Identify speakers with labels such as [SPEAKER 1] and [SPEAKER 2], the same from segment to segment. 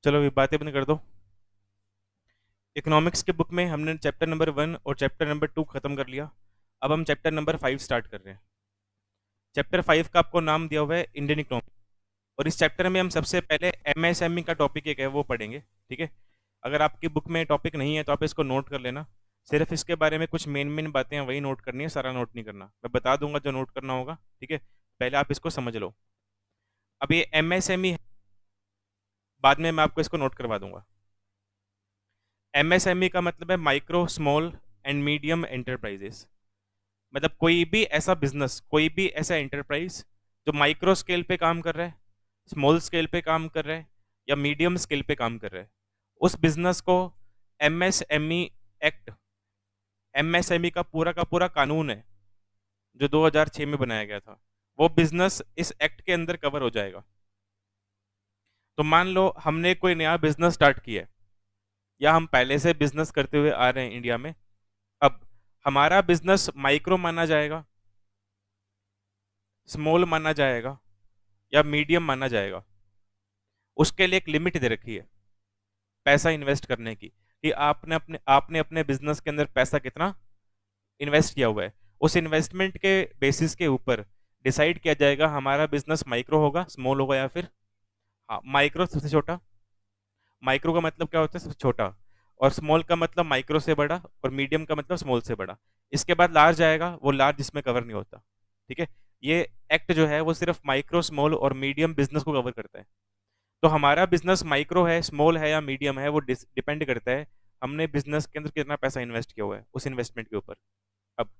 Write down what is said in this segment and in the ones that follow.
[SPEAKER 1] चलो अभी बातें बंद कर दो। इकोनॉमिक्स के बुक में हमने चैप्टर नंबर 1 और चैप्टर नंबर 2 खत्म कर लिया। अब हम चैप्टर नंबर 5 स्टार्ट कर रहे हैं। चैप्टर 5 का आपको नाम दिया हुआ है इंडियन इकोनॉमी, और इस चैप्टर में हम सबसे पहले एमएसएमई का टॉपिक एक है वो पढ़ेंगे। ठीक है, अगर आपकी बुक में टॉपिक नहीं है तो आप इसको नोट कर लेना। सिर्फ इसके बारे में कुछ मेन मेन बातें हैं वही नोट करनी है, सारा नोट नहीं करना। मैं बता दूंगा जो नोट करना होगा। ठीक है, पहले आप इसको समझ लो। अब ये एमएसएमई है, बाद में मैं आपको इसको नोट करवा दूंगा। एमएसएमई का मतलब है micro small and medium enterprises. मतलब कोई भी ऐसा बिजनेस, कोई भी ऐसा एंटरप्राइज जो माइक्रो स्केल पे काम कर रहा है, स्मॉल स्केल पे काम कर रहा है या मीडियम स्केल पे काम कर रहा है, उस बिजनेस को एमएसएमई एक्ट, एमएसएमई का पूरा कानून है जो 2006 में बनाया गया था, वो बिजनेस इस एक्ट के अंदर कवर हो जाएगा। तो मान लो हमने कोई नया बिजनेस स्टार्ट किया है, या हम पहले से बिजनेस करते हुए आ रहे हैं इंडिया में। अब हमारा बिजनेस माइक्रो माना जाएगा, स्मॉल माना जाएगा या मीडियम माना जाएगा। उसके लिए एक लिमिट दे रखी है पैसा इन्वेस्ट करने की, कि आपने अपने बिजनेस के अंदर पैसा कितना इन्वेस्ट किया हुआ है। उस इन्वेस्टमेंट के बेसिस के ऊपर डिसाइड किया जाएगा हमारा बिजनेस माइक्रो होगा, स्मॉल होगा या फिर, हाँ, माइक्रो सबसे छोटा। माइक्रो का मतलब क्या होता है? सबसे छोटा। और स्मॉल का मतलब माइक्रो से बड़ा, और मीडियम का मतलब स्मॉल से बड़ा। इसके बाद लार्ज आएगा, वो लार्ज जिसमें कवर नहीं होता। ठीक है, ये एक्ट जो है वो सिर्फ माइक्रो, स्मॉल और मीडियम बिजनेस को कवर करता है। तो हमारा बिजनेस माइक्रो है, स्मॉल है या मीडियम है, वो डिपेंड करता है हमने बिजनेस के अंदर कितना पैसा इन्वेस्ट किया हुआ है, उस इन्वेस्टमेंट के ऊपर। अब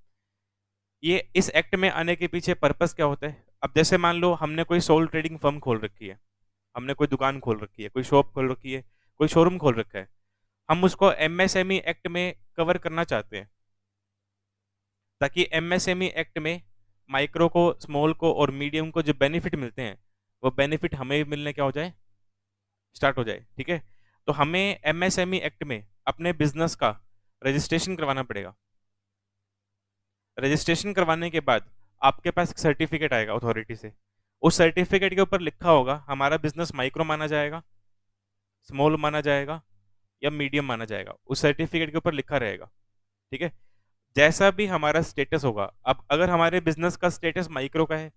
[SPEAKER 1] ये इस एक्ट में आने के पीछे पर्पस क्या होता है? अब जैसे मान लो हमने कोई सोल ट्रेडिंग फर्म खोल रखी है, हमने कोई दुकान खोल रखी है, कोई शॉप खोल रखी है, कोई शोरूम खोल रखा है, हम उसको एमएसएमई एक्ट में कवर करना चाहते हैं, ताकि एमएसएमई एक्ट में माइक्रो को, स्मॉल को और मीडियम को जो बेनिफिट मिलते हैं, वो बेनिफिट हमें भी मिलने क्या हो जाए, स्टार्ट हो जाए। ठीक है, तो हमें एमएसएमई एक्ट में अपने बिजनेस का रजिस्ट्रेशन करवाना पड़ेगा। रजिस्ट्रेशन करवाने के बाद आपके पास एक सर्टिफिकेट आएगा अथॉरिटी से। उस सर्टिफिकेट के ऊपर लिखा होगा हमारा बिजनेस माइक्रो माना जाएगा, स्मॉल माना जाएगा या मीडियम माना जाएगा। उस सर्टिफिकेट के ऊपर लिखा रहेगा। ठीक है, जैसा भी हमारा स्टेटस होगा, अब अगर हमारे बिजनेस का स्टेटस माइक्रो का है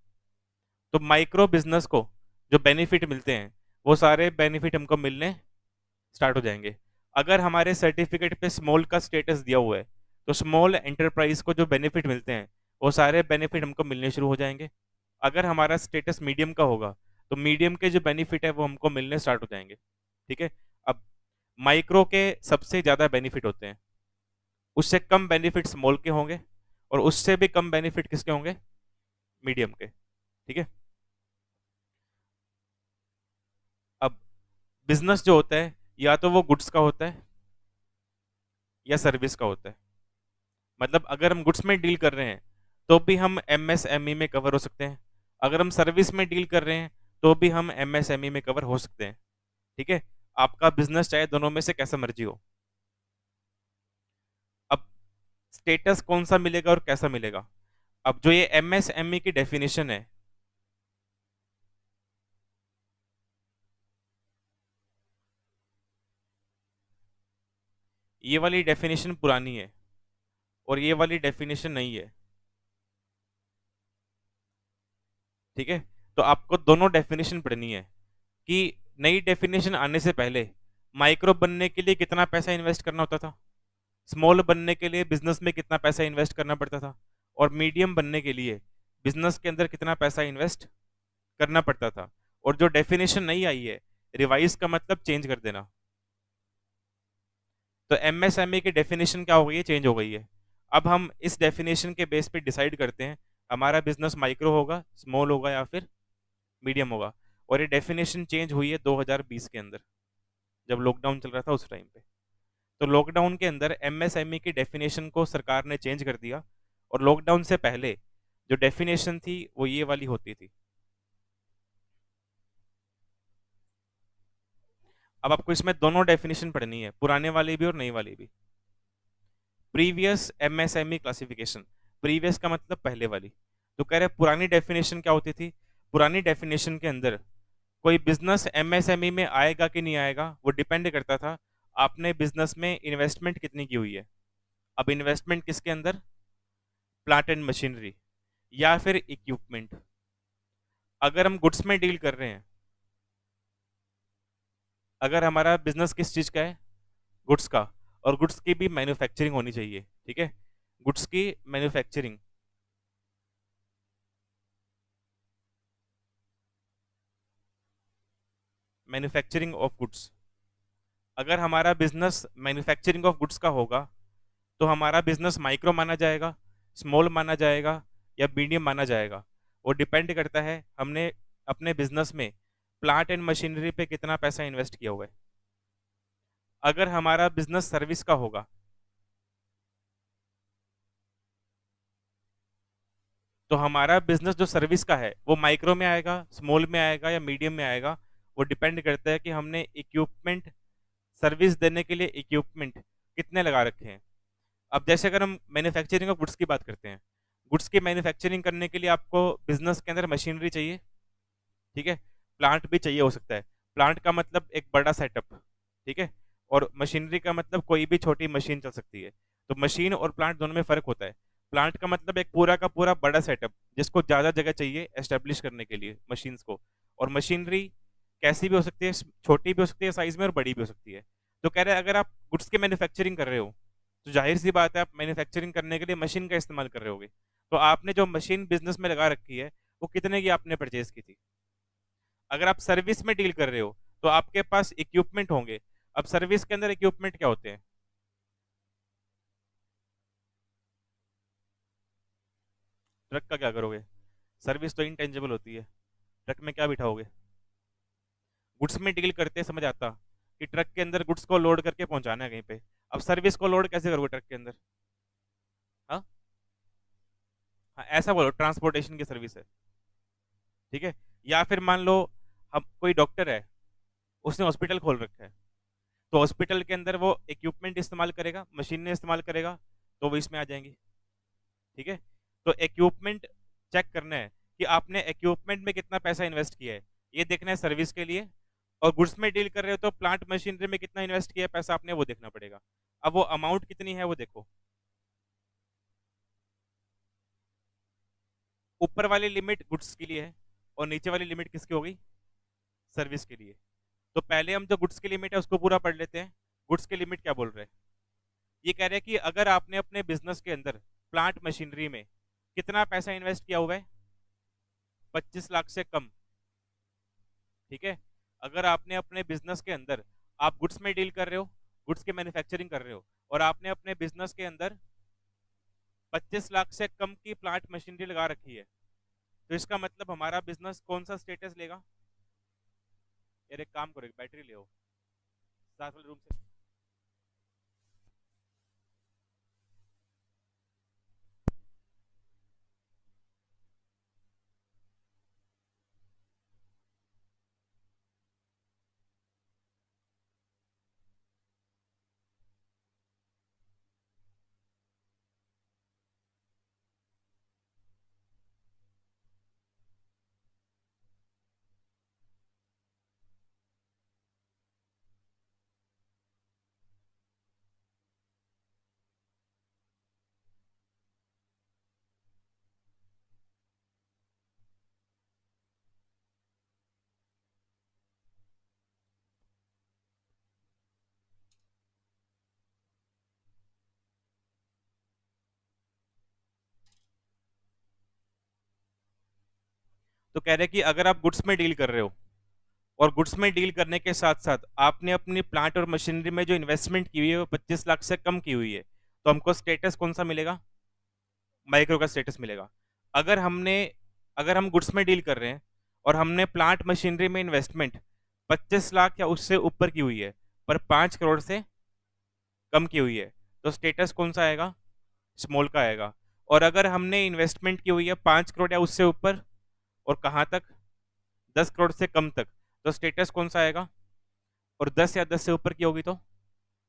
[SPEAKER 1] तो माइक्रो बिजनेस को जो बेनिफिट मिलते हैं वो सारे बेनिफिट हमको मिलने स्टार्ट हो जाएंगे। अगर हमारे सर्टिफिकेट पे स्मॉल का स्टेटस दिया हुआ है तो स्मॉल एंटरप्राइज को जो बेनिफिट मिलते हैं वो सारे बेनिफिट हमको मिलने शुरू हो जाएंगे। अगर हमारा स्टेटस मीडियम का होगा तो मीडियम के जो बेनिफिट है वो हमको मिलने स्टार्ट हो जाएंगे। ठीक है, अब माइक्रो के सबसे ज़्यादा बेनिफिट होते हैं, उससे कम बेनिफिट स्मॉल के होंगे, और उससे भी कम बेनिफिट किसके होंगे? मीडियम के। ठीक है, अब बिजनेस जो होता है या तो वो गुड्स का होता है या सर्विस का होता है। मतलब अगर हम गुड्स में डील कर रहे हैं तो भी हम एमएसएमई में कवर हो सकते हैं, अगर हम सर्विस में डील कर रहे हैं तो भी हम एमएसएमई में कवर हो सकते हैं। ठीक है, आपका बिजनेस चाहे दोनों में से कैसा मर्जी हो। अब स्टेटस कौन सा मिलेगा और कैसा मिलेगा? अब जो ये एमएसएमई की डेफिनेशन है, ये वाली डेफिनेशन पुरानी है और ये वाली डेफिनेशन नहीं है। ठीक है, तो आपको दोनों डेफिनेशन पढ़नी है कि नई डेफिनेशन आने से पहले माइक्रो बनने के लिए कितना पैसा इन्वेस्ट करना होता था, स्मॉल बनने के लिए बिजनेस में कितना पैसा इन्वेस्ट करना पड़ता था, और मीडियम बनने के लिए बिजनेस के अंदर कितना पैसा इन्वेस्ट करना पड़ता था। और जो डेफिनेशन नहीं आई है, रिवाइज का मतलब चेंज कर देना। तो एमएसएमई की डेफिनेशन क्या हो गई है? चेंज हो गई है। अब हम इस डेफिनेशन के बेस पे डिसाइड करते हैं हमारा बिजनेस माइक्रो होगा, स्मॉल होगा या फिर मीडियम होगा। और ये डेफिनेशन चेंज हुई है 2020 के अंदर, जब लॉकडाउन चल रहा था उस टाइम पे। तो लॉकडाउन के अंदर एमएसएमई की डेफिनेशन को सरकार ने चेंज कर दिया, और लॉकडाउन से पहले जो डेफिनेशन थी वो ये वाली होती थी। अब आपको इसमें दोनों डेफिनेशन पढ़नी है, पुराने वाली भी और नई वाली भी। प्रीवियस एमएसएमई क्लासिफिकेशन, प्रीवियस का मतलब पहले वाली। तो कह रहे पुरानी डेफिनेशन क्या होती थी? पुरानी डेफिनेशन के अंदर कोई बिजनेस एमएसएमई में आएगा कि नहीं आएगा वो डिपेंड करता था आपने बिजनेस में इन्वेस्टमेंट कितनी की हुई है। अब इन्वेस्टमेंट किसके अंदर? प्लांट एंड मशीनरी या फिर इक्विपमेंट। अगर हम गुड्स में डील कर रहे हैं, अगर हमारा बिजनेस किस चीज का है? गुड्स का। और गुड्स की भी मैन्युफैक्चरिंग होनी चाहिए, ठीक है? गुड्स की मैन्युफैक्चरिंग, मैन्युफैक्चरिंग ऑफ गुड्स। अगर हमारा बिजनेस मैन्युफैक्चरिंग ऑफ गुड्स का होगा तो हमारा बिजनेस माइक्रो माना जाएगा, स्मॉल माना जाएगा या मीडियम माना जाएगा। वो डिपेंड करता है हमने अपने बिजनेस में प्लांट एंड मशीनरी पे कितना पैसा इन्वेस्ट किया हुआ है। अगर हमारा बिजनेस सर्विस का होगा तो हमारा बिजनेस जो सर्विस का है वो माइक्रो में आएगा, स्मॉल में आएगा या मीडियम में आएगा। वो डिपेंड करता है कि हमने इक्विपमेंट, सर्विस देने के लिए इक्विपमेंट कितने लगा रखे हैं। अब जैसे अगर हम मैन्युफैक्चरिंग ऑफ गुड्स की बात करते हैं, गुड्स की मैन्युफैक्चरिंग करने के लिए आपको बिजनेस के अंदर मशीनरी चाहिए, ठीक है? प्लांट भी चाहिए हो सकता है। प्लांट का मतलब एक बड़ा सेटअप, ठीक है? और मशीनरी का मतलब कोई भी छोटी मशीन चल सकती है। तो मशीन और प्लांट दोनों में फर्क होता है। प्लांट का मतलब एक पूरा का पूरा बड़ा सेटअप जिसको ज़्यादा जगह चाहिए एस्टेब्लिश करने के लिए मशीन्स को। और मशीनरी कैसी भी हो सकती है, छोटी भी हो सकती है साइज में और बड़ी भी हो सकती है। तो कह रहे हैं अगर आप गुड्स की मैन्युफैक्चरिंग कर रहे हो तो जाहिर सी बात है आप मैन्युफैक्चरिंग करने के लिए मशीन का इस्तेमाल कर रहे होगे। तो आपने जो मशीन बिजनेस में लगा रखी है वो कितने की आपने परचेज की थी? अगर आप सर्विस में डील कर रहे हो तो आपके पास इक्विपमेंट होंगे। अब सर्विस के अंदर इक्विपमेंट क्या होते हैं? ट्रक का क्या करोगे? सर्विस तो इंटेंजिबल होती है। ट्रक में क्या बिठाओगे? गुड्स में डील करते समझ आता कि ट्रक के अंदर गुड्स को लोड करके पहुंचाना है कहीं पे। अब सर्विस को लोड कैसे करोगे ट्रक के अंदर? हाँ, हाँ, ऐसा बोलो ट्रांसपोर्टेशन की सर्विस है, ठीक है? या फिर मान लो हम कोई डॉक्टर है, उसने हॉस्पिटल खोल रखा है, तो हॉस्पिटल के अंदर वो इक्विपमेंट इस्तेमाल करेगा, मशीनें इस्तेमाल करेगा, तो वो इसमें आ जाएंगी, ठीक है? तो इक्विपमेंट चेक करना है कि आपने इक्विपमेंट में कितना पैसा इन्वेस्ट किया है, ये देखना है सर्विस के लिए। और गुड्स में डील कर रहे हो तो प्लांट मशीनरी में कितना इन्वेस्ट किया है पैसा आपने, वो देखना पड़ेगा। अब वो अमाउंट कितनी है वो देखो। ऊपर वाली लिमिट गुड्स के लिए है और नीचे वाली लिमिट किसकी हो गई? सर्विस के लिए। तो पहले हम जो गुड्स की लिमिट है उसको पूरा पढ़ लेते हैं। गुड्स की लिमिट क्या बोल रहे हैं? ये कह रहे हैं कि अगर आपने अपने बिजनेस के अंदर प्लांट मशीनरी में कितना पैसा इन्वेस्ट किया हुआ है? 25 लाख से कम, ठीक है? अगर आपने अपने बिजनेस के अंदर, आप गुड्स में डील कर रहे हो, गुड्स की मैन्युफैक्चरिंग कर रहे हो, और आपने अपने बिजनेस के अंदर 25 लाख से कम की प्लांट मशीनरी लगा रखी है, तो इसका मतलब हमारा बिजनेस कौन सा स्टेटस लेगा? यार एक काम करो, एक बैटरी ले आओ साथ वाले रूम से। तो कह रहे हैं कि अगर आप गुड्स में डील कर रहे हो और गुड्स में डील करने के साथ साथ आपने अपनी प्लांट और मशीनरी में जो इन्वेस्टमेंट की हुई है वो 25 लाख से कम की हुई है, तो हमको स्टेटस कौन सा मिलेगा? माइक्रो का स्टेटस मिलेगा। अगर हमने अगर हम गुड्स में डील कर रहे हैं और हमने प्लांट मशीनरी में इन्वेस्टमेंट 25 लाख या उससे ऊपर की हुई है पर 5 करोड़ से कम की हुई है, तो स्टेटस कौन सा आएगा? स्मॉल का आएगा। और अगर हमने इन्वेस्टमेंट की हुई है 5 करोड़ या उससे ऊपर और कहाँ तक? 10 करोड़ से कम तक, तो स्टेटस कौन सा आएगा? और 10 या 10 से ऊपर की होगी तो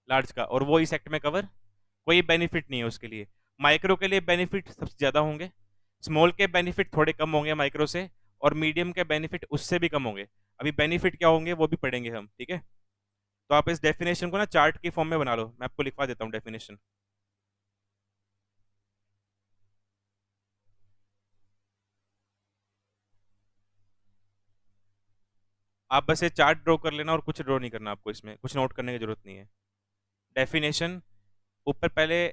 [SPEAKER 1] लार्ज का, और वो इस एक्ट में कवर कोई बेनिफिट नहीं है उसके लिए। माइक्रो के लिए बेनिफिट सबसे ज़्यादा होंगे, स्मॉल के बेनिफिट थोड़े कम होंगे माइक्रो से, और मीडियम के बेनिफिट उससे भी कम होंगे। अभी बेनिफिट क्या होंगे वो भी पढ़ेंगे हम, ठीक है। तो आप इस डेफिनेशन को ना चार्ट की फॉर्म में बना लो, मैं आपको लिखवा देता हूँ डेफिनेशन। आप बस ये चार्ट ड्रॉ कर लेना और कुछ ड्रॉ नहीं करना आपको, इसमें कुछ नोट करने की जरूरत नहीं है। डेफिनेशन ऊपर पहले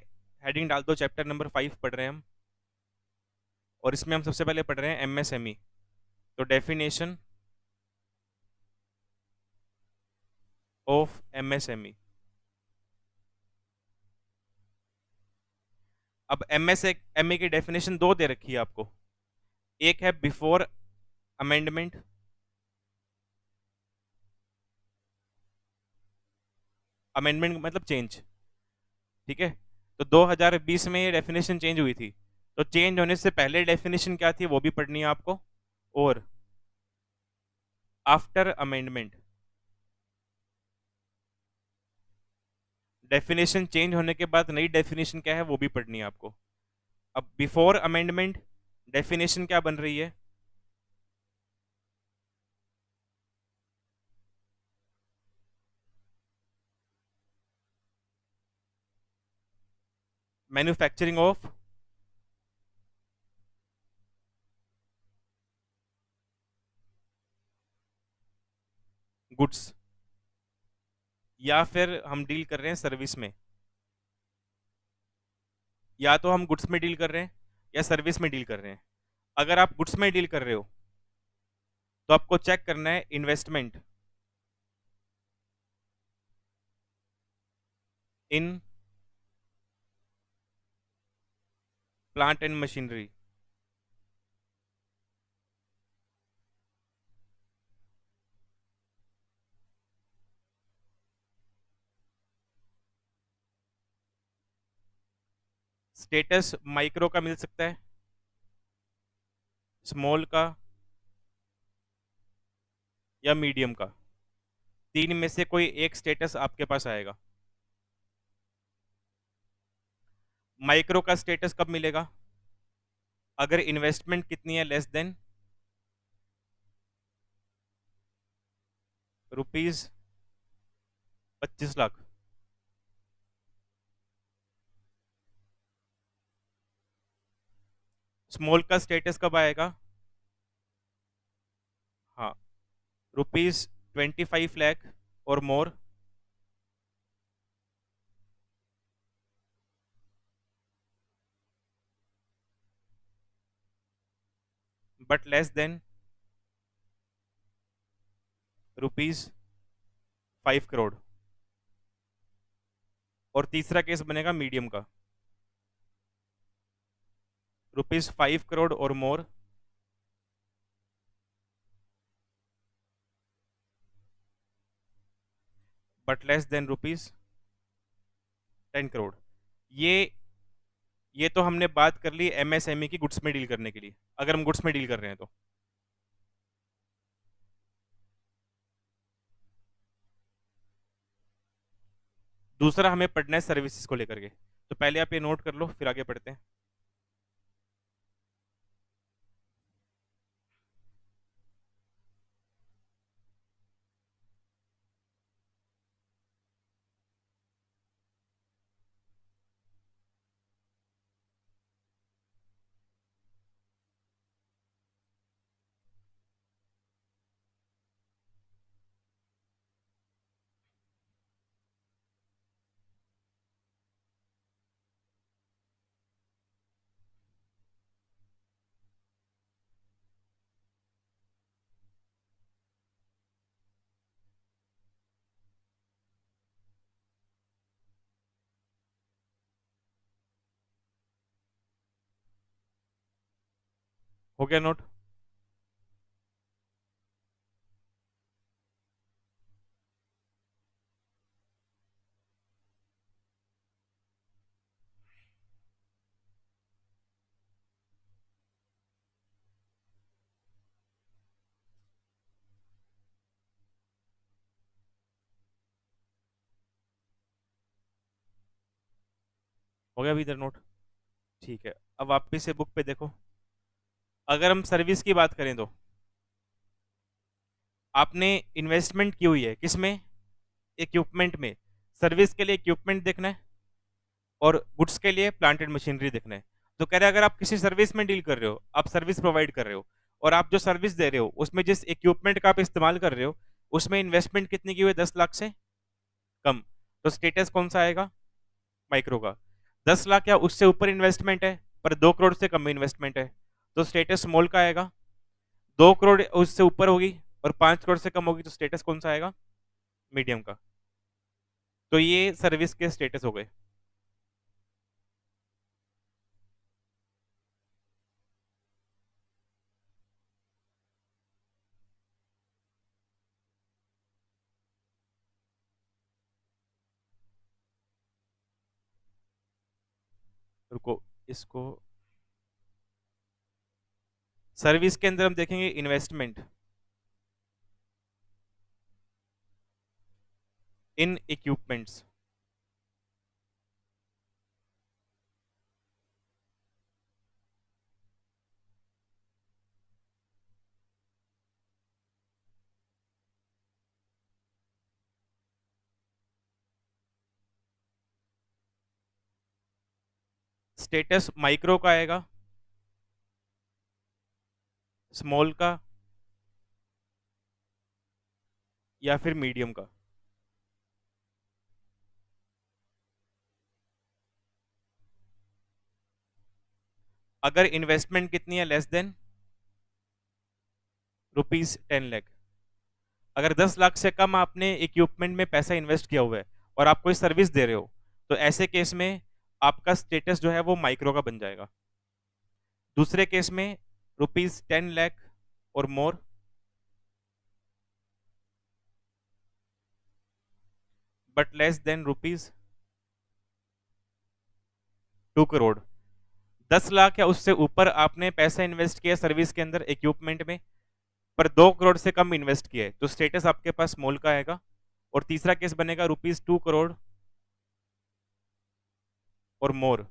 [SPEAKER 1] हेडिंग डाल दो, चैप्टर नंबर 5 पढ़ रहे हैं हम, और इसमें हम सबसे पहले पढ़ रहे हैं एमएसएमई। तो डेफिनेशन ऑफ एमएसएमई। अब एमएसएमई की डेफिनेशन दो दे रखी है आपको। एक है बिफोर अमेंडमेंट, अमेंडमेंट मतलब चेंज, ठीक है। तो 2020 में ये डेफिनेशन चेंज हुई थी, तो चेंज होने से पहले डेफिनेशन क्या थी वो भी पढ़नी है आपको। और आफ्टर अमेंडमेंट, डेफिनेशन चेंज होने के बाद नई डेफिनेशन क्या है वो भी पढ़नी है आपको। अब बिफोर अमेंडमेंट डेफिनेशन क्या बन रही है? मैन्युफैक्चरिंग ऑफ गुड्स, या फिर हम डील कर रहे हैं सर्विस में। या तो हम गुड्स में डील कर रहे हैं या सर्विस में डील कर रहे हैं। अगर आप गुड्स में डील कर रहे हो तो आपको चेक करना है investment in plant and machinery. Status micro का मिल सकता है, स्मॉल का, या मीडियम का। तीन में से कोई एक स्टेटस आपके पास आएगा। माइक्रो का स्टेटस कब मिलेगा? अगर इन्वेस्टमेंट कितनी है, लेस देन ₹25 लाख। स्मॉल का स्टेटस कब आएगा? हाँ, ₹25 लाख और more, but less then ₹5 crore. और तीसरा केस बनेगा मीडियम का, ₹5 करोड़ और more, but less then ₹10 crore. ये ये तो हमने बात कर ली एमएसएमई की गुड्स में डील करने के लिए, अगर हम गुड्स में डील कर रहे हैं तो। दूसरा हमें पढ़ना है सर्विसेज को लेकर के, तो पहले आप ये नोट कर लो फिर आगे पढ़ते हैं। हो गया नोट? हो गया अभी इधर नोट? ठीक है, अब वापिस से बुक पे देखो। अगर हम सर्विस की बात करें तो आपने इन्वेस्टमेंट की हुई है किसमें? इक्विपमेंट में। सर्विस के लिए इक्विपमेंट देखना है और गुड्स के लिए प्लांट एंड मशीनरी देखना है। तो कह रहे हैं अगर आप किसी सर्विस में डील कर रहे हो, आप सर्विस प्रोवाइड कर रहे हो, और आप जो सर्विस दे रहे हो उसमें जिस इक्विपमेंट का आप इस्तेमाल कर रहे हो उसमें इन्वेस्टमेंट कितनी की हुई है? 10 लाख से कम। तो स्टेटस कौन सा आएगा? माइक्रो का। 10 लाख या उससे ऊपर इन्वेस्टमेंट है पर 2 करोड़ से कम इन्वेस्टमेंट है तो स्टेटस स्मॉल का आएगा। 2 करोड़ उससे ऊपर होगी और 5 करोड़ से कम होगी तो स्टेटस कौन सा आएगा? मीडियम का। तो ये सर्विस के स्टेटस हो गए। रुको, इसको सर्विस के अंदर हम देखेंगे इन्वेस्टमेंट इन इक्विपमेंट्स। स्टेटस माइक्रो का आएगा, स्मॉल का, या फिर मीडियम का। अगर इन्वेस्टमेंट कितनी है? Less than ₹10 lakh. अगर 10 लाख से कम आपने इक्विपमेंट में पैसा इन्वेस्ट किया हुआ है और आप कोई सर्विस दे रहे हो तो ऐसे केस में आपका स्टेटस जो है वो माइक्रो का बन जाएगा। दूसरे केस में ₹10 लाख और more, but less than ₹2 crore. 10 lakh या उससे ऊपर आपने पैसा इन्वेस्ट किया सर्विस के अंदर इक्विपमेंट में पर 2 करोड़ से कम इन्वेस्ट किया है तो स्टेटस आपके पास स्मॉल का आएगा। और तीसरा केस बनेगा ₹2 करोड़ और more,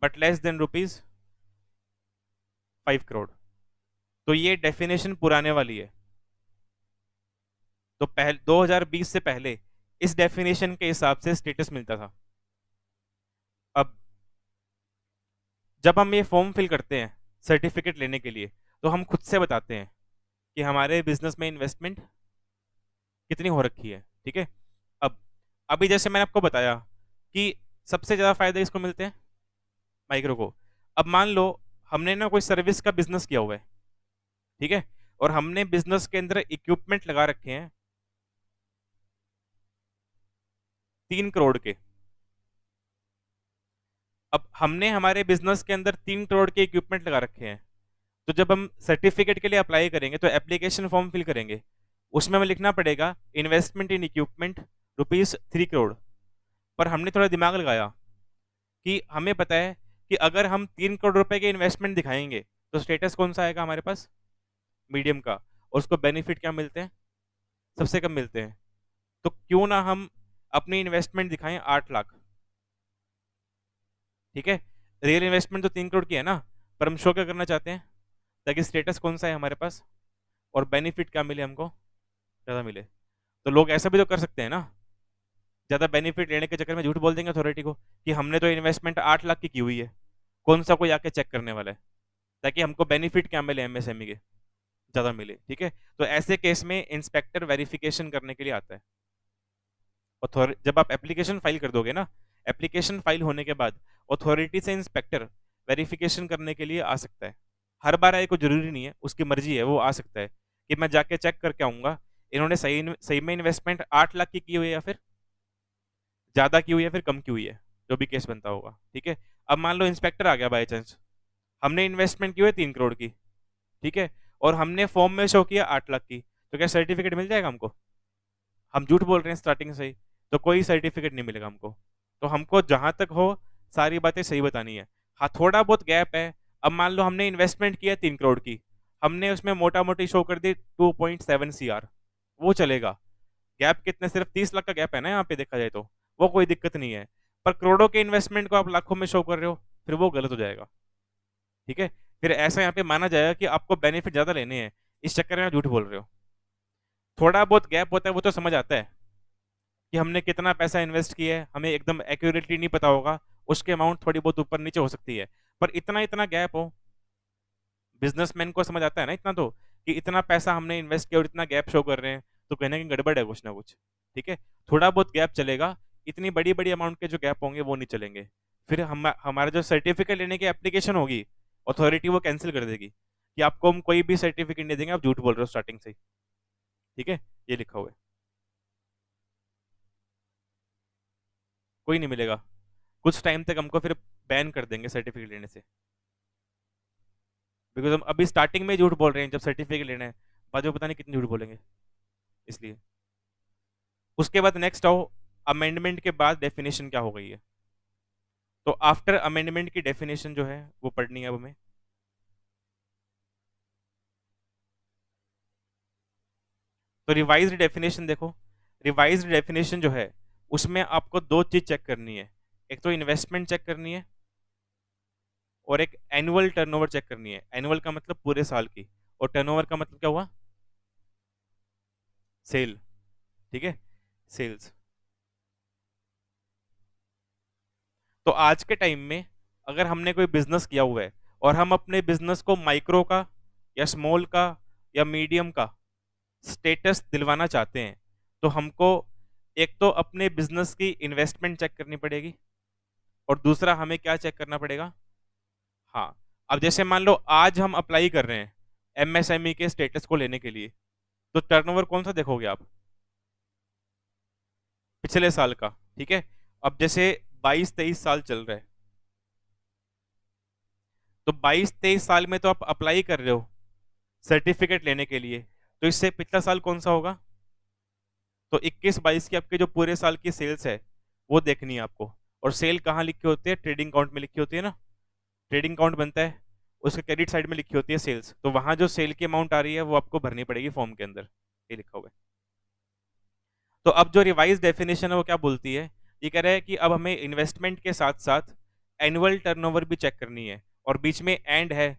[SPEAKER 1] but less then ₹5 crore. तो ये डेफिनेशन पुराने वाली है। तो 2020 से पहले इस डेफिनेशन के हिसाब से स्टेटस मिलता था। अब जब हम ये फॉर्म फिल करते हैं सर्टिफिकेट लेने के लिए तो हम खुद से बताते हैं कि हमारे बिजनेस में इन्वेस्टमेंट कितनी हो रखी है। ठीक है। अब अभी जैसे मैंने आपको बताया कि सबसे ज्यादा फायदे इसको मिलते हैं माइक्रो को। अब मान लो हमने ना कोई सर्विस का बिजनेस किया हुआ है, ठीक है, और हमने बिजनेस के अंदर इक्विपमेंट लगा रखे हैं 3 करोड़ के। अब हमने हमारे बिजनेस के अंदर 3 करोड़ के इक्विपमेंट लगा रखे हैं तो जब हम सर्टिफिकेट के लिए अप्लाई करेंगे तो एप्लीकेशन फॉर्म फिल करेंगे उसमें हमें लिखना पड़ेगा इन्वेस्टमेंट इन इक्विपमेंट ₹3 करोड़। पर हमने थोड़ा दिमाग लगाया कि हमें पता है कि अगर हम 3 करोड़ रुपए के इन्वेस्टमेंट दिखाएंगे तो स्टेटस कौन सा आएगा हमारे पास? मीडियम का। और उसको बेनिफिट क्या मिलते हैं? सबसे कम मिलते हैं। तो क्यों ना हम अपनी इन्वेस्टमेंट दिखाएं 8 लाख। ठीक है। रियल इन्वेस्टमेंट तो 3 करोड़ की है ना, पर हम शो क्या करना चाहते हैं ताकि स्टेटस कौन सा है हमारे पास और बेनिफिट क्या मिले, हमको ज़्यादा मिले। तो लोग ऐसा भी तो कर सकते हैं ना, ज़्यादा बेनिफिट लेने के चक्कर में झूठ बोल देंगे अथॉरिटी को कि हमने तो इन्वेस्टमेंट 8 लाख की हुई है, कौन सा कोई आके चेक करने वाला है, ताकि हमको बेनिफिट क्या मिले, एमएसएमई के ज़्यादा मिले। ठीक है। तो ऐसे केस में इंस्पेक्टर वेरिफिकेशन करने के लिए आता है। जब आप एप्लीकेशन फाइल कर दोगे ना, एप्लीकेशन फाइल होने के बाद अथॉरिटी से इंस्पेक्टर वेरिफिकेशन करने के लिए आ सकता है। हर बार आए को जरूरी नहीं है, उसकी मर्जी है, वो आ सकता है कि मैं जाके चेक करके आऊंगा इन्होंने सही सही में इन्वेस्टमेंट 8 लाख की हुई है या फिर ज्यादा की हुई है, फिर कम की हुई है, जो भी केस बनता होगा। ठीक है। अब मान लो इंस्पेक्टर आ गया बाई चांस, हमने इन्वेस्टमेंट की हुई है 3 करोड़ की, ठीक है, और हमने फॉर्म में शो किया 8 लाख की, तो क्या सर्टिफिकेट मिल जाएगा हमको? हम झूठ बोल रहे हैं स्टार्टिंग से ही, तो कोई सर्टिफिकेट नहीं मिलेगा हमको। तो हमको जहां तक हो सारी बातें सही बतानी है। हाँ, थोड़ा बहुत गैप है। अब मान लो हमने इन्वेस्टमेंट किया 3 करोड़ की, हमने उसमें मोटा मोटी शो कर दी 2.7 CR, वो चलेगा। गैप कितने, सिर्फ 30 लाख का गैप है ना यहाँ पे देखा जाए तो, वो कोई दिक्कत नहीं है। पर करोड़ों के इन्वेस्टमेंट को आप लाखों में शो कर रहे हो, फिर वो गलत हो जाएगा। ठीक है। फिर ऐसा यहाँ पे माना जाएगा कि आपको बेनिफिट ज्यादा लेने हैं, इस चक्कर में आप झूठ बोल रहे हो। थोड़ा बहुत गैप होता है वो तो समझ आता है कि हमने कितना पैसा इन्वेस्ट किया है, हमें एकदम एक्यूरेटली नहीं पता होगा, उसके अमाउंट थोड़ी बहुत ऊपर नीचे हो सकती है, पर इतना इतना गैप हो, बिजनेसमैन को समझ आता है ना इतना तो, कि इतना पैसा हमने इन्वेस्ट किया और इतना गैप शो कर रहे हैं, तो कहने की गड़बड़ है कुछ ना कुछ। ठीक है, थोड़ा बहुत गैप चलेगा, इतनी बड़ी बड़ी अमाउंट के जो गैप होंगे वो नहीं चलेंगे। फिर हम हमारा जो सर्टिफिकेट लेने की एप्लीकेशन होगी, अथॉरिटी वो कैंसिल कर देगी कि आपको हम कोई भी सर्टिफिकेट नहीं देंगे, आप झूठ बोल रहे हो स्टार्टिंग से ही। ठीक है, ये लिखा हुआ है, कोई नहीं मिलेगा, कुछ टाइम तक हमको फिर बैन कर देंगे सर्टिफिकेट लेने से, बिकॉज हम अभी स्टार्टिंग में ही झूठ बोल रहे हैं, जब सर्टिफिकेट लेना है बाद में पता नहीं कितनी झूठ बोलेंगे, इसलिए। उसके बाद नेक्स्ट आओ, अमेंडमेंट के बाद डेफिनेशन क्या हो गई है। तो आफ्टर अमेंडमेंट की डेफिनेशन जो है वो पढ़नी है अब हमें। तो रिवाइज्ड डेफिनेशन देखो, रिवाइज्ड डेफिनेशन जो है उसमें आपको दो चीज चेक करनी है, एक तो इन्वेस्टमेंट चेक करनी है और एक एनुअल टर्नओवर चेक करनी है। एनुअल का मतलब पूरे साल की, और टर्नओवर का मतलब क्या हुआ, सेल। ठीक है, सेल्स। तो आज के टाइम में अगर हमने कोई बिजनेस किया हुआ है और हम अपने बिजनेस को माइक्रो का या स्मॉल का या मीडियम का स्टेटस दिलवाना चाहते हैं, तो हमको एक तो अपने बिजनेस की इन्वेस्टमेंट चेक करनी पड़ेगी, और दूसरा हमें क्या चेक करना पड़ेगा, हाँ, अब जैसे मान लो आज हम अप्लाई कर रहे हैं एमएसएमई के स्टेटस को लेने के लिए, तो टर्नओवर कौन सा देखोगे आप, पिछले साल का। ठीक है, अब जैसे 22-23 साल चल रहा है, तो 22-23 साल में तो आप अप्लाई कर रहे हो सर्टिफिकेट लेने के लिए, तो इससे पिछला साल कौन सा होगा, तो 21-22 की आपके जो पूरे साल की सेल्स है वो देखनी है आपको। और सेल कहाँ लिखी होती है, ट्रेडिंग अकाउंट में लिखी होती है ना, ट्रेडिंग अकाउंट बनता है, उसके क्रेडिट साइड में लिखी होती है सेल्स, तो वहां जो सेल की अमाउंट आ रही है वो आपको भरनी पड़ेगी फॉर्म के अंदर, ये लिखा हुआ है। तो अब जो रिवाइज डेफिनेशन है वो क्या बोलती है, ये कह रहा है कि अब हमें इन्वेस्टमेंट के साथ साथ एनुअल टर्नओवर भी चेक करनी है, और बीच में एंड है,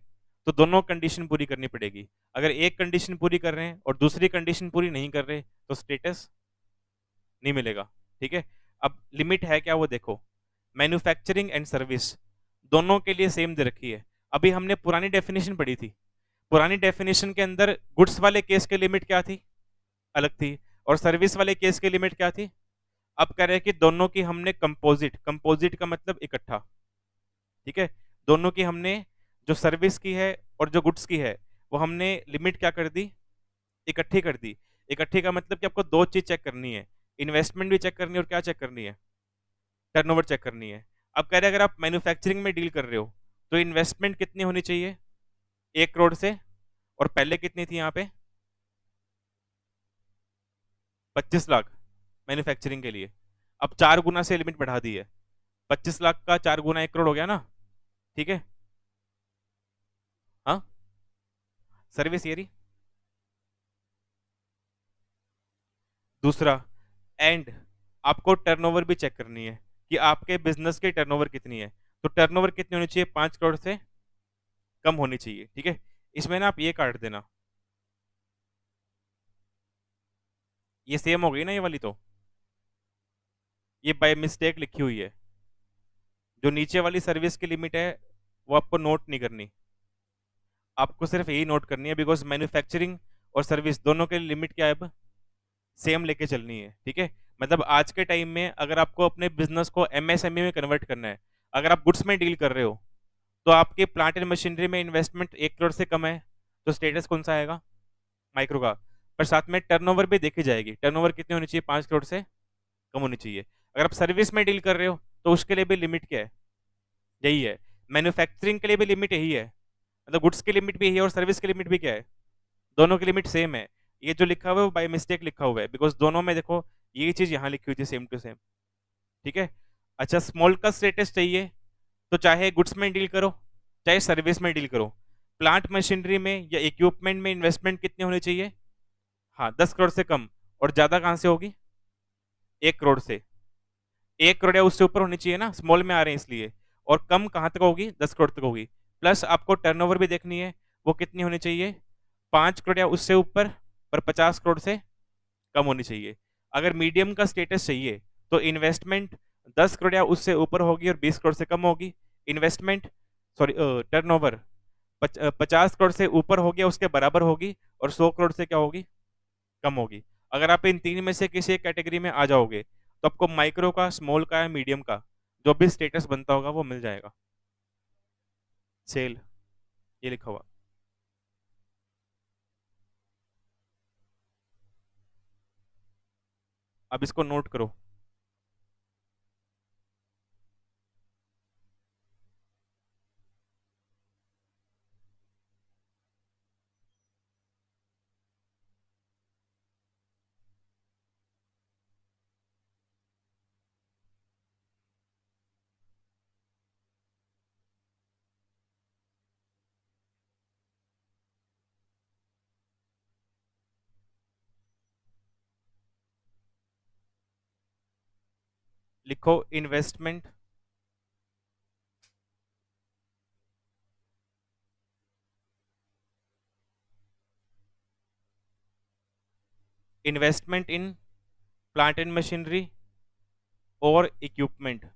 [SPEAKER 1] तो दोनों कंडीशन पूरी करनी पड़ेगी। अगर एक कंडीशन पूरी कर रहे हैं और दूसरी कंडीशन पूरी नहीं कर रहे, तो स्टेटस नहीं मिलेगा। ठीक है, अब लिमिट है क्या वो देखो, मैन्युफैक्चरिंग एंड सर्विस दोनों के लिए सेम दे रखी है। अभी हमने पुरानी डेफिनेशन पढ़ी थी, पुरानी डेफिनेशन के अंदर गुड्स वाले केस की लिमिट क्या थी, अलग थी, और सर्विस वाले केस की लिमिट क्या थी। अब कह रहे हैं कि दोनों की हमने कंपोजिट, कंपोजिट का मतलब इकट्ठा, ठीक है, दोनों की हमने जो सर्विस की है और जो गुड्स की है वो हमने लिमिट क्या कर दी, इकट्ठी कर दी। इकट्ठी का मतलब कि आपको दो चीज चेक करनी है, इन्वेस्टमेंट भी चेक करनी है और क्या चेक करनी है, टर्नओवर चेक करनी है। अब कह रहे हैं अगर आप मैन्युफैक्चरिंग में डील कर रहे हो तो इन्वेस्टमेंट कितनी होनी चाहिए, 1 करोड़ से, और पहले कितनी थी यहाँ पे, 25 लाख मैन्युफैक्चरिंग के लिए। अब 4 गुना से लिमिट बढ़ा दी है, 25 लाख का 4 गुना 1 करोड़ हो गया ना। ठीक है, हाँ, सर्विस ये रही। दूसरा, एंड आपको टर्नओवर भी चेक करनी है कि आपके बिजनेस की टर्नओवर कितनी है, तो टर्नओवर कितनी होनी चाहिए, 5 करोड़ से कम होनी चाहिए। ठीक है, इसमें ना आप ये काट देना, ये सेम हो गई ना ये वाली, तो ये बाय मिस्टेक लिखी हुई है, जो नीचे वाली सर्विस की लिमिट है वो आपको नोट नहीं करनी, आपको सिर्फ यही नोट करनी है, बिकॉज मैन्युफैक्चरिंग और सर्विस दोनों के लिमिट क्या है, अब सेम लेके चलनी है। ठीक है, मतलब आज के टाइम में अगर आपको अपने बिजनेस को एमएसएमई में कन्वर्ट करना है, अगर आप गुड्स में डील कर रहे हो, तो आपके प्लांट एंड मशीनरी में इन्वेस्टमेंट 1 करोड़ से कम है, तो स्टेटस कौन सा आएगा, माइक्रो का। पर साथ में टर्नओवर भी देखी जाएगी, टर्नओवर कितनी होनी चाहिए, 5 करोड़ से कम होनी चाहिए। अगर आप सर्विस में डील कर रहे हो तो उसके लिए भी लिमिट क्या है, यही है। मैन्युफैक्चरिंग के लिए भी लिमिट यही है, मतलब गुड्स की लिमिट भी यही है और सर्विस की लिमिट भी क्या है, दोनों की लिमिट सेम है। ये जो लिखा हुआ है वो बाय मिस्टेक लिखा हुआ है, बिकॉज दोनों में देखो ये चीज यहाँ लिखी हुई थी सेम टू सेम। ठीक है, अच्छा, स्मॉल का स्टेटस चाहिए तो चाहे गुड्स में डील करो चाहे सर्विस में डील करो, प्लांट मशीनरी में या इक्विपमेंट में इन्वेस्टमेंट कितनी होनी चाहिए, हाँ, 10 करोड़ से कम, और ज्यादा कहां से होगी, 1 करोड़ से, 1 करोड़ या उससे ऊपर होनी चाहिए ना, स्मॉल में आ रहे हैं इसलिए, और कम कहां तक होगी, 10 करोड़ तक होगी। प्लस आपको टर्नओवर भी देखनी है, वो कितनी होनी चाहिए, 5 करोड़ या उससे ऊपर, पर 50 करोड़ से कम होनी चाहिए। अगर मीडियम का स्टेटस चाहिए तो इन्वेस्टमेंट 10 करोड़ या उससे ऊपर होगी और 20 करोड़ से कम होगी। इन्वेस्टमेंट, सॉरी, टर्नओवर 50 करोड़ से ऊपर होगी या उसके बराबर होगी, और 100 करोड़ से क्या होगी, कम होगी। अगर आप इन तीन में से किसी एक कैटेगरी में आ जाओगे तो आपको माइक्रो का, स्मॉल का या मीडियम का जो भी स्टेटस बनता होगा वो मिल जाएगा। सेल, ये लिखा हुआ। अब इसको नोट करो। लिखो investment, investment in plant and machinery और equipment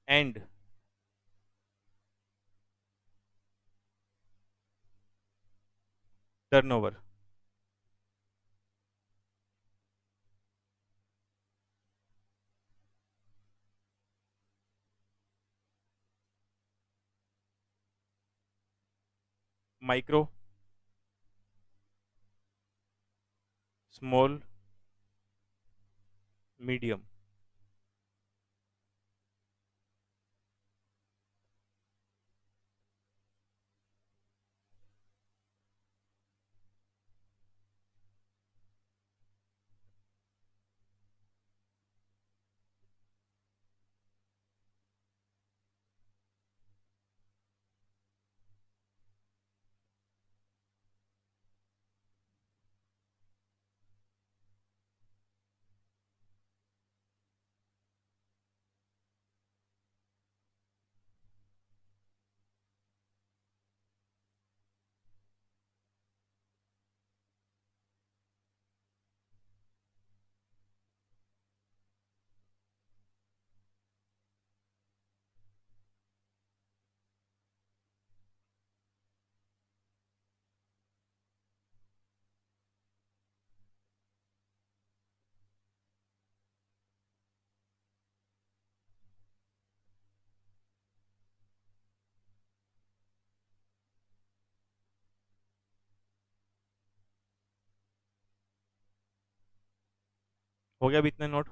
[SPEAKER 1] and turnover. Micro, small, medium. हो गया अभी इतने नोट?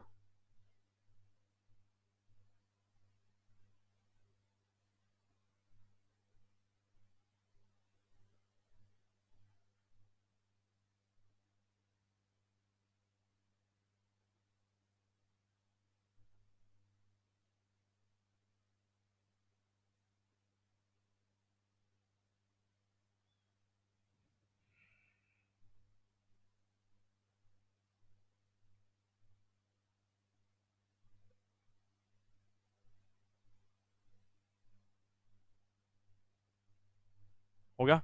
[SPEAKER 1] हो गया।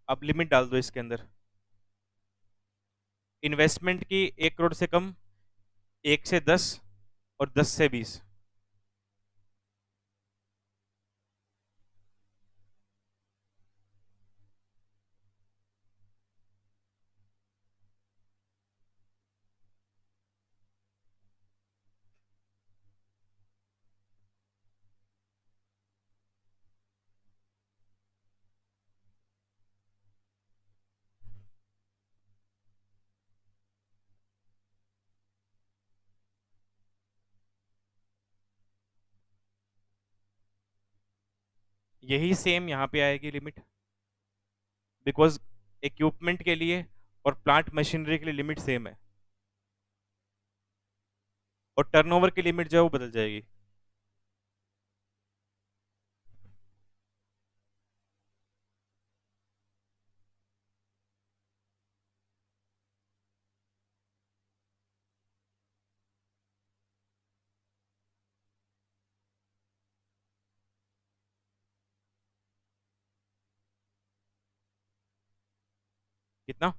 [SPEAKER 1] अब लिमिट डाल दो इसके अंदर। इन्वेस्टमेंट की 1 करोड़ से कम, 1 से 10, और 10 से 20। यही सेम यहाँ पे आएगी लिमिट, बिकॉज इक्विपमेंट के लिए और प्लांट मशीनरी के लिए लिमिट सेम है, और टर्नओवर की लिमिट जो है वो बदल जाएगी। कितना?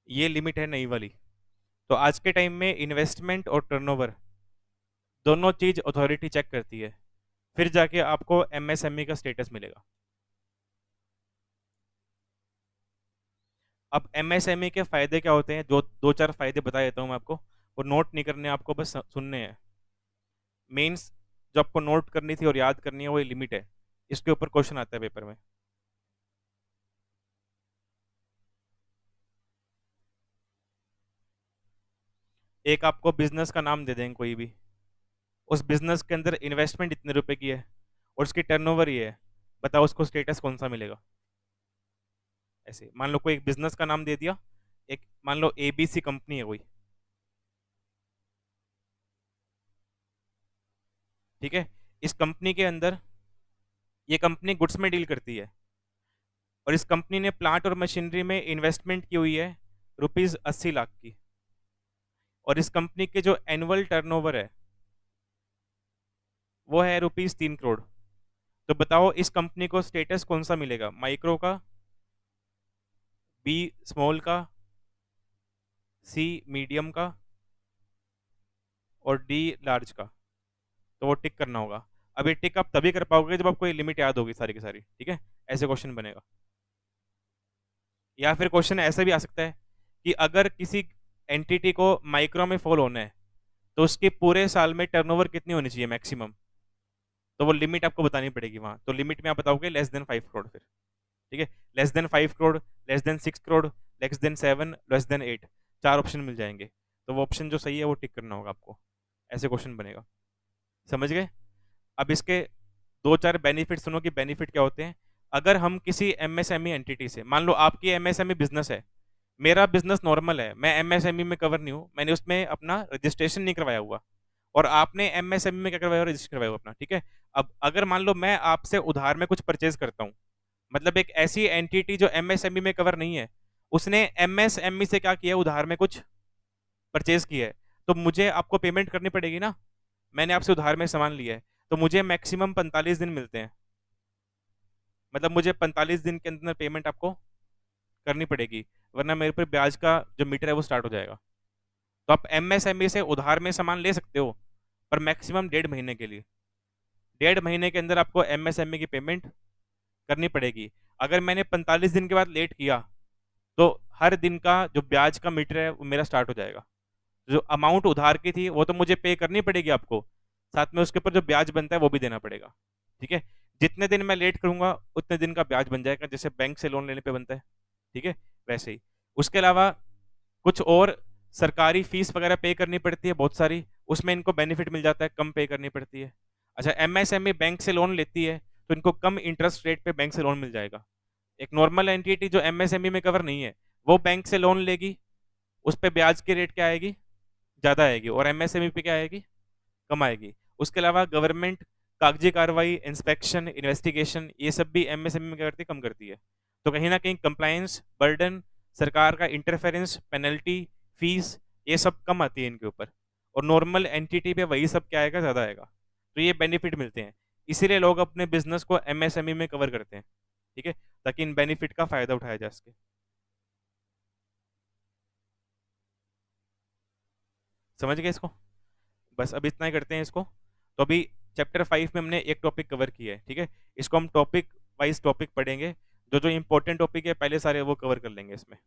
[SPEAKER 1] ये लिमिट है नई वाली। तो आज के टाइम में इन्वेस्टमेंट और टर्नओवर दोनों चीज अथॉरिटी चेक करती है, फिर जाके आपको एमएसएमई का स्टेटस मिलेगा। अब एमएसएमई के फायदे क्या होते हैं, जो दो चार फायदे बता देता हूँ मैं आपको, वो नोट नहीं करने, आपको बस सुनने हैं। मीन्स जो आपको नोट करनी थी और याद करनी है वो लिमिट है, इसके ऊपर क्वेश्चन आता है पेपर में। एक आपको बिजनेस का नाम दे देंगे कोई भी, उस बिजनेस के अंदर इन्वेस्टमेंट इतने रुपए की है और उसकी टर्नओवर ये है, बताओ उसको स्टेटस कौन सा मिलेगा? ऐसे मान लो कोई एक बिजनेस का नाम दे दिया, एक मान लो एबीसी कंपनी है कोई, ठीक है। इस कंपनी के अंदर, ये कंपनी गुड्स में डील करती है, और इस कंपनी ने प्लांट और मशीनरी में इन्वेस्टमेंट की हुई है ₹80 लाख की, और इस कंपनी के जो एनुअल टर्नओवर है वो है ₹3 करोड़। तो बताओ इस कंपनी को स्टेटस कौन सा मिलेगा, माइक्रो का, बी स्मॉल का, सी मीडियम का, और डी लार्ज का? तो वो टिक करना होगा। अब ये टिक आप तभी कर पाओगे जब आपको ये लिमिट याद होगी सारी की सारी, ठीक है। ऐसे क्वेश्चन बनेगा। या फिर क्वेश्चन ऐसा भी आ सकता है कि अगर किसी एंटिटी को माइक्रो में फॉल होना है तो उसके पूरे साल में टर्नओवर कितनी होनी चाहिए मैक्सिमम, तो वो लिमिट आपको बतानी पड़ेगी वहां। तो लिमिट में आप बताओगे <5 करोड़ फिर, ठीक है। <5 करोड़, <6 करोड़, <7, <8, चार ऑप्शन मिल जाएंगे। तो वो ऑप्शन जो सही है वो टिक करना होगा आपको। ऐसे क्वेश्चन बनेगा। समझ गए? अब इसके दो चार बेनिफिट सुनो कि बेनिफिट क्या होते हैं। अगर हम किसी एमएसएमई एंटिटी से, मान लो आपकी एमएसएमई बिजनेस है, मेरा बिजनेस नॉर्मल है, मैं एमएसएमई में कवर नहीं हूँ, मैंने उसमें अपना रजिस्ट्रेशन नहीं करवाया हुआ, और आपने एमएसएमई में क्या करवाया, रजिस्टर करवाया हुआ अपना, ठीक है। अब अगर मान लो मैं आपसे उधार में कुछ परचेज करता हूँ, मतलब एक ऐसी एंटिटी जो एमएसएमई में कवर नहीं है, उसने एमएसएमई से क्या किया, उधार में कुछ परचेज किया है, तो मुझे आपको पेमेंट करनी पड़ेगी ना। मैंने आपसे उधार में सामान लिया है, तो मुझे मैक्सिमम 45 दिन मिलते हैं, मतलब मुझे 45 दिन के अंदर पेमेंट आपको करनी पड़ेगी, वरना मेरे पर ब्याज का जो मीटर है वो स्टार्ट हो जाएगा। तो आप एमएसएमई से उधार में सामान ले सकते हो, पर मैक्सिमम 1.5 महीने के लिए। 1.5 महीने के अंदर आपको एमएसएमई की पेमेंट करनी पड़ेगी। अगर मैंने 45 दिन के बाद लेट किया, तो हर दिन का जो ब्याज का मीटर है वो मेरा स्टार्ट हो जाएगा। जो अमाउंट उधार की थी वो तो मुझे पे करनी पड़ेगी आपको, साथ में उसके ऊपर जो ब्याज बनता है वो भी देना पड़ेगा, ठीक है। जितने दिन मैं लेट करूंगा उतने दिन का ब्याज बन जाएगा, जैसे बैंक से लोन लेने पे बनता है, ठीक है, वैसे ही। उसके अलावा कुछ और सरकारी फीस वगैरह पे करनी पड़ती है बहुत सारी, उसमें इनको बेनिफिट मिल जाता है, कम पे करनी पड़ती है। अच्छा, एमएसएमई बैंक से लोन लेती है तो इनको कम इंटरेस्ट रेट पे बैंक से लोन मिल जाएगा। एक नॉर्मल एंटिटी जो एमएसएमई में कवर नहीं है, वो बैंक से लोन लेगी, उस पे ब्याज की रेट क्या आएगी, ज़्यादा आएगी, और एमएसएमई पे क्या आएगी, कम आएगी। उसके अलावा गवर्नमेंट कागजी कार्रवाई, इंस्पेक्शन, इन्वेस्टिगेशन, ये सब भी एमएसएमई में क्या करती है, कम करती है। तो कहीं ना कहीं कंप्लायंस बर्डन, सरकार का इंटरफेरेंस, पेनल्टी, फीस, ये सब कम आती है इनके ऊपर, और नॉर्मल एंटिटी पे वही सब क्या आएगा, ज़्यादा आएगा। तो ये बेनिफिट मिलते हैं, इसीलिए लोग अपने बिजनेस को एमएसएमई में कवर करते हैं, ठीक है, ताकि इन बेनिफिट का फायदा उठाया जा सके। समझ गए इसको? बस अब इतना ही करते हैं इसको। तो अभी चैप्टर 5 में हमने एक टॉपिक कवर किया है, ठीक है। इसको हम टॉपिक वाइज टॉपिक पढ़ेंगे, जो जो इंपॉर्टेंट टॉपिक है पहले सारे वो कवर कर लेंगे इसमें।